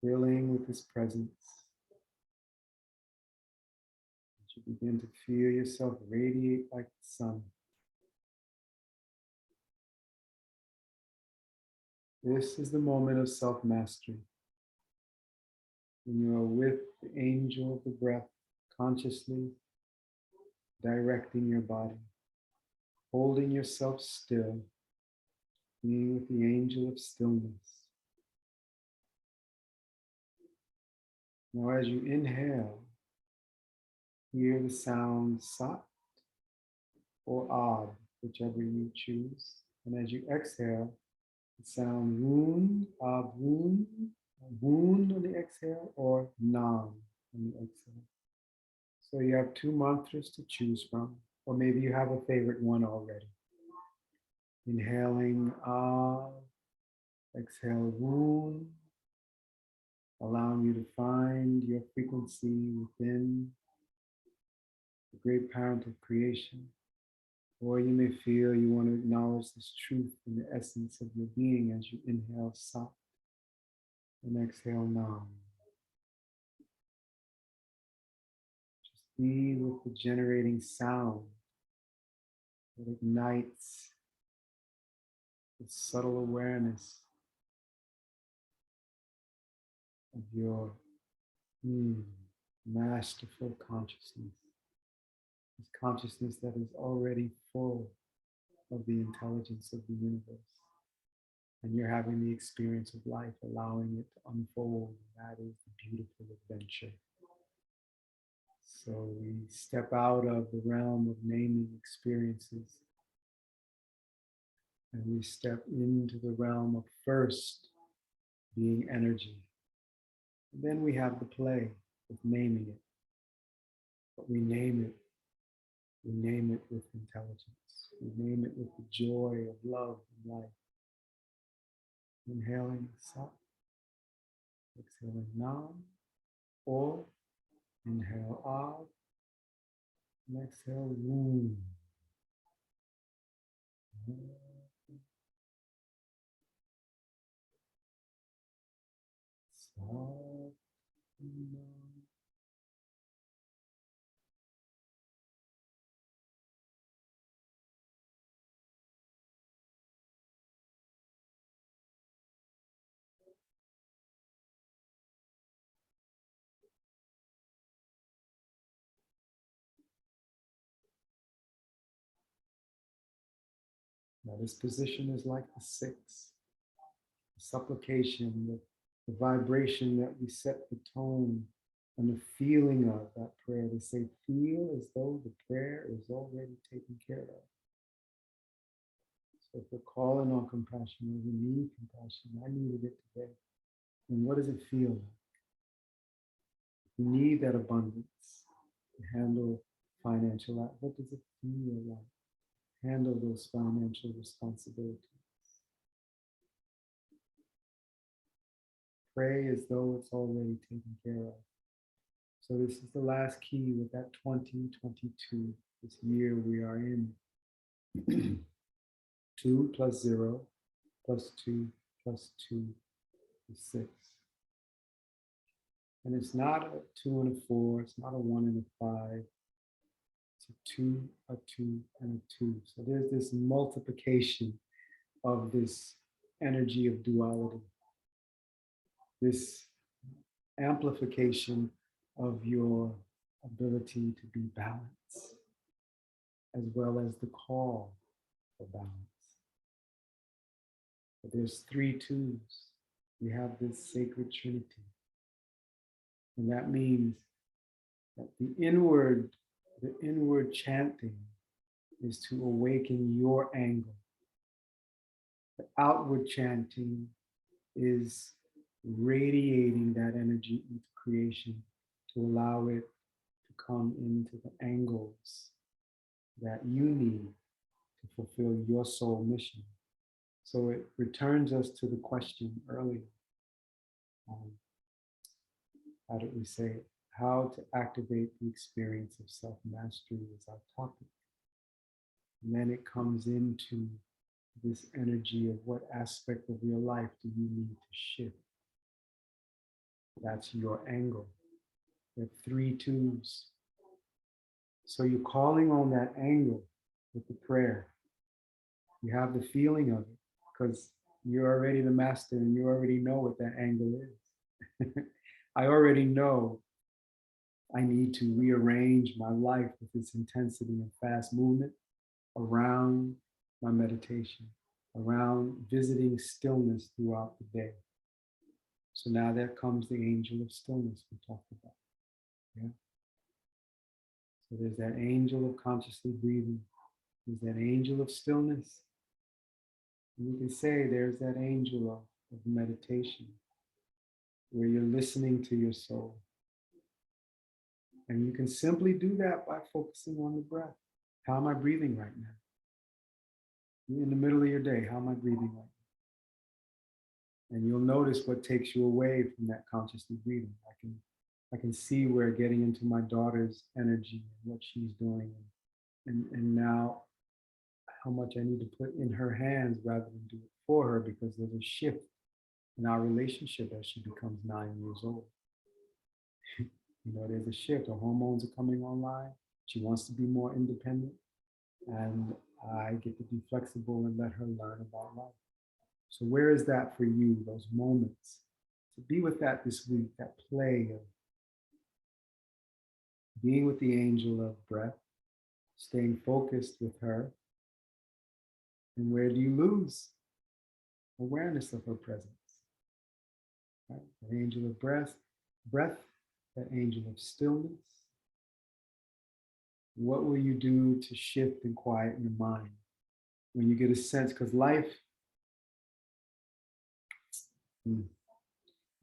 Filling with this presence. As you begin to feel yourself radiate like the sun. This is the moment of self-mastery. When you are with the angel of the breath, consciously directing your body, holding yourself still, being with the angel of stillness. Now as you inhale, hear the sound sat or ad, whichever you choose. And as you exhale, the sound wound, wound, wound on the exhale, or nam on the exhale. So you have two mantras to choose from, or maybe you have a favorite one already. Inhaling ah, exhale wound, allowing you to find your frequency within the great parent of creation. Or you may feel you want to acknowledge this truth in the essence of your being as you inhale sat and exhale nam. Just be with the generating sound that ignites the subtle awareness of your masterful consciousness. This consciousness that is already full of the intelligence of the universe. And you're having the experience of life, allowing it to unfold. That is the beautiful adventure. So we step out of the realm of naming experiences and we step into the realm of first being energy. And then we have the play of naming it. But we name it with intelligence. We name it with the joy of love and life. Inhaling sat, exhaling nam, or inhale ab, and exhale woom. Now this position is like the six, the supplication, the vibration that we set the tone and the feeling of that prayer. They say, feel as though the prayer is already taken care of. So if we're calling on compassion, or we need compassion, I needed it today. And what does it feel like? We need that abundance to handle financial life. What does it feel like? Handle those financial responsibilities. Pray as though it's already taken care of. So this is the last key with that 2022. this year we are in. 2 plus 0 plus 2 plus 2 is 6. And it's not a 2 and a 4, it's not a 1 and a 5. It's a 2, and a 2. So there's this multiplication of this energy of duality, this amplification of your ability to be balanced, as well as the call for balance. But there's 3 twos. We have this sacred Trinity. And that means that the inward chanting is to awaken your angle. The outward chanting is radiating that energy into creation to allow it to come into the angles that you need to fulfill your soul mission. So it returns us to the question earlier. How did we say it? How to activate the experience of self-mastery is our topic. And then it comes into this energy of what aspect of your life do you need to shift. That's your angle. There are 3 twos. So you're calling on that angle with the prayer. You have the feeling of it because you're already the master and you already know what that angle is. I already know I need to rearrange my life with its intensity and fast movement around my meditation, around visiting stillness throughout the day. So now there comes the angel of stillness we talked about. Yeah. So there's that angel of consciously breathing. There's that angel of stillness. And we can say there's that angel of meditation, where you're listening to your soul. And you can simply do that by focusing on the breath. How am I breathing right now? You're in the middle of your day, how am I breathing right now? And you'll notice what takes you away from that consciously breathing. I can see where getting into my daughter's energy and what she's doing, and now how much I need to put in her hands rather than do it for her, because there's a shift in our relationship as she becomes 9 years old. You know, there's a shift. Her hormones are coming online. She wants to be more independent. And I get to be flexible and let her learn about life. So where is that for you, those moments? To be with that this week, that play of being with the angel of breath, staying focused with her. And where do you lose awareness of her presence? Right? The angel of breath, that angel of stillness. What will you do to shift and quiet your mind when you get a sense? Because life, you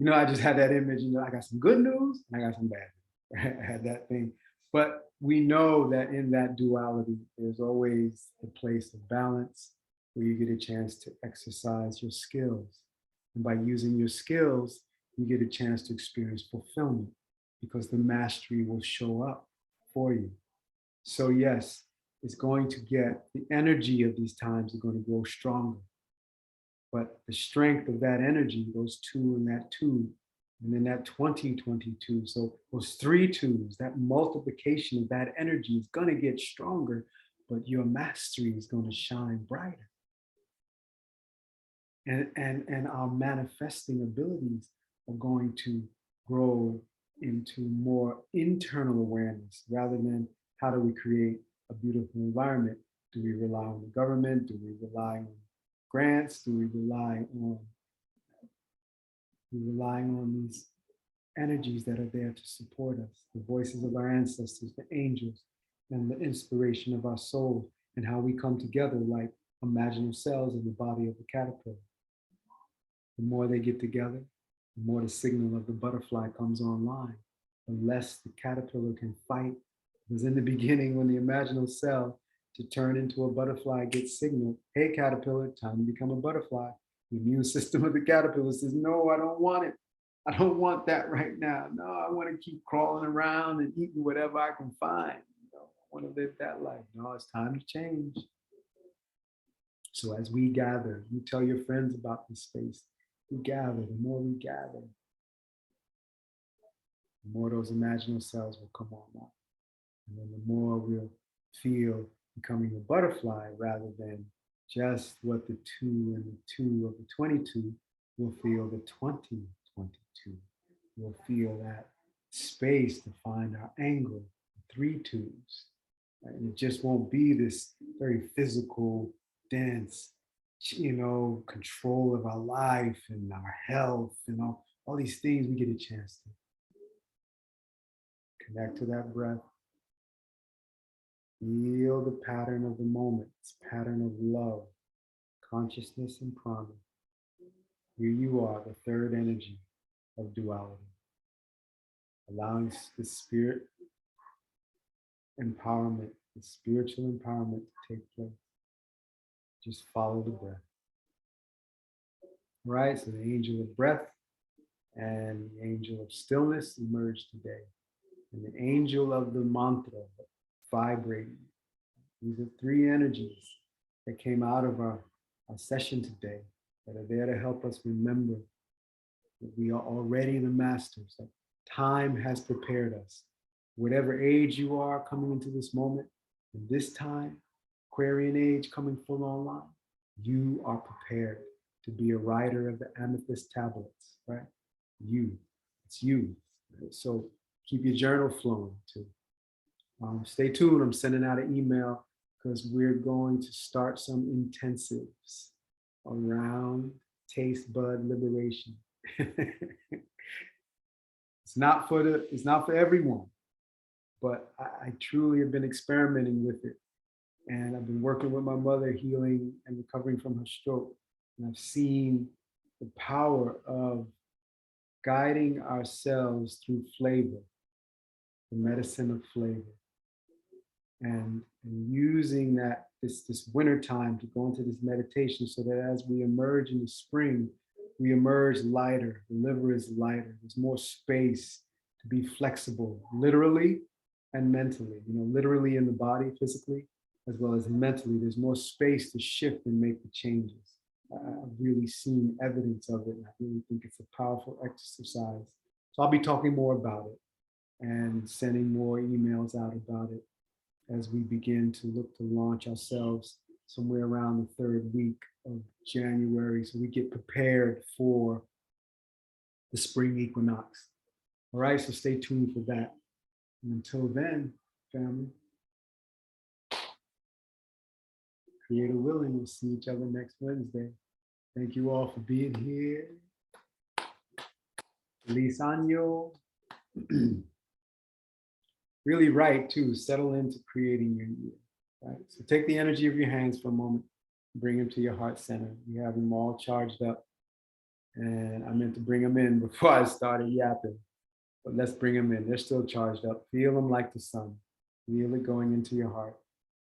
know, I just had that image, you know, I got some good news and I got some bad news. I had that thing. But we know that in that duality, there's always a place of balance where you get a chance to exercise your skills. And by using your skills, you get a chance to experience fulfillment, because the mastery will show up for you. So yes, it's going to get, the energy of these times are going to grow stronger. But the strength of that energy, those 2 and that 2, and then that 2022. So those 3 twos, that multiplication of that energy is going to get stronger, but your mastery is going to shine brighter. And our manifesting abilities are going to grow into more internal awareness rather than how do we create a beautiful environment? Do we rely on the government? Do we rely on grants? Do we rely on these energies that are there to support us, the voices of our ancestors, the angels, and the inspiration of our soul, and how we come together like imaginal cells in the body of the caterpillar. The more they get together, the more the signal of the butterfly comes online, the less the caterpillar can fight. Because in the beginning, when the imaginal cell to turn into a butterfly gets signaled, hey caterpillar, time to become a butterfly. The immune system of the caterpillar says, no, I don't want it. I don't want that right now. No, I want to keep crawling around and eating whatever I can find. You know, want to live that life. No, it's time to change. So as we gather, you tell your friends about this space. We gather, the more we gather, the more those imaginal cells will come online. And then the more we'll feel becoming a butterfly rather than just what the 2 and the 2 of the 22 will feel the 2022. We'll feel that space to find our angle, 3 twos. And it just won't be this very physical, dense, control of our life and our health and all these things we get a chance to connect to that breath. Feel the pattern of the moment, this pattern of love, consciousness, and prana. Here you are, the third energy of duality, allowing the spirit empowerment, the spiritual empowerment to take place. Just follow the breath. All right, so the angel of breath and the angel of stillness emerge today. And the angel of the mantra, vibrating. These are 3 energies that came out of our session today that are there to help us remember that we are already the masters, that time has prepared us. Whatever age you are coming into this moment, in this time, Aquarian age coming full online, you are prepared to be a rider of the amethyst tablets, right? It's you. So keep your journal flowing too. Stay tuned, I'm sending out an email because we're going to start some intensives around taste bud liberation. It's not for everyone, but I truly have been experimenting with it. And I've been working with my mother, healing and recovering from her stroke. And I've seen the power of guiding ourselves through flavor, the medicine of flavor. And using that this winter time to go into this meditation so that as we emerge in the spring, we emerge lighter, the liver is lighter, there's more space to be flexible, literally and mentally, literally in the body, physically, as well as mentally. There's more space to shift and make the changes. I've really seen evidence of it, and I really think it's a powerful exercise. So I'll be talking more about it and sending more emails out about it as we begin to look to launch ourselves somewhere around the 3rd week of January, so we get prepared for the spring equinox. All right, so stay tuned for that. And until then, family, creator willing, we'll see each other next Wednesday. Thank you all for being here. Feliz año. Really right too, settle into creating your year, right? So take the energy of your hands for a moment, bring them to your heart center. You have them all charged up. And I meant to bring them in before I started yapping, but let's bring them in. They're still charged up. Feel them like the sun. Feel it going into your heart.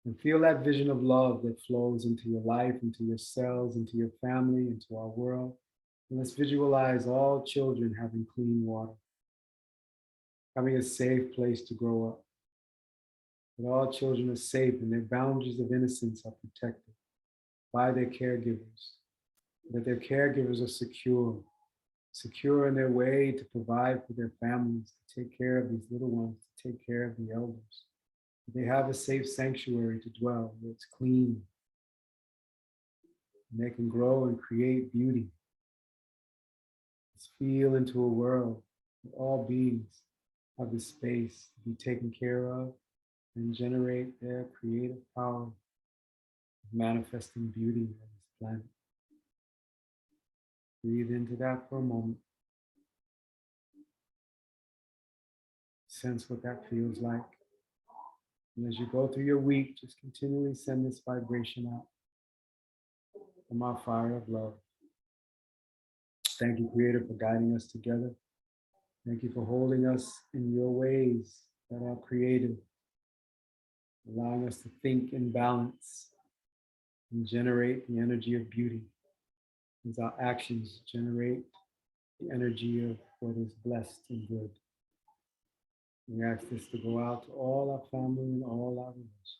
And feel that vision of love that flows into your life, into your cells, into your family, into our world. And let's visualize all children having clean water, having a safe place to grow up. That all children are safe and their boundaries of innocence are protected by their caregivers. That their caregivers are secure in their way to provide for their families, to take care of these little ones, to take care of the elders. They have a safe sanctuary to dwell where it's clean. And they can grow and create beauty. Let's feel into a world where all beings have the space to be taken care of and generate their creative power of manifesting beauty on this planet. Breathe into that for a moment. Sense what that feels like. And as you go through your week, just continually send this vibration out from our fire of love. Thank you, Creator, for guiding us together. Thank you for holding us in your ways that are creative, allowing us to think in balance and generate the energy of beauty as our actions generate the energy of what is blessed and good. We ask this to go out to all our family and all our relations.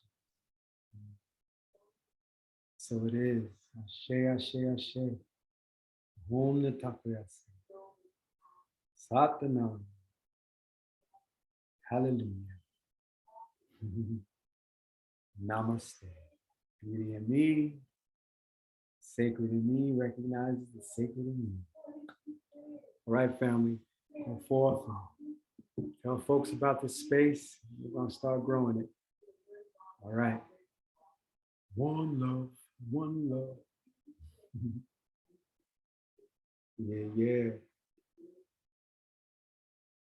So it is. Ashe, ashe, ashe. Om Nataprayase. Satanam. Hallelujah. Namaste. Beauty in me, sacred in me, recognizes the sacred in me. All right, family, go forth and tell folks about this space. We're going to start growing it. All right. One love, one love. Yeah, yeah.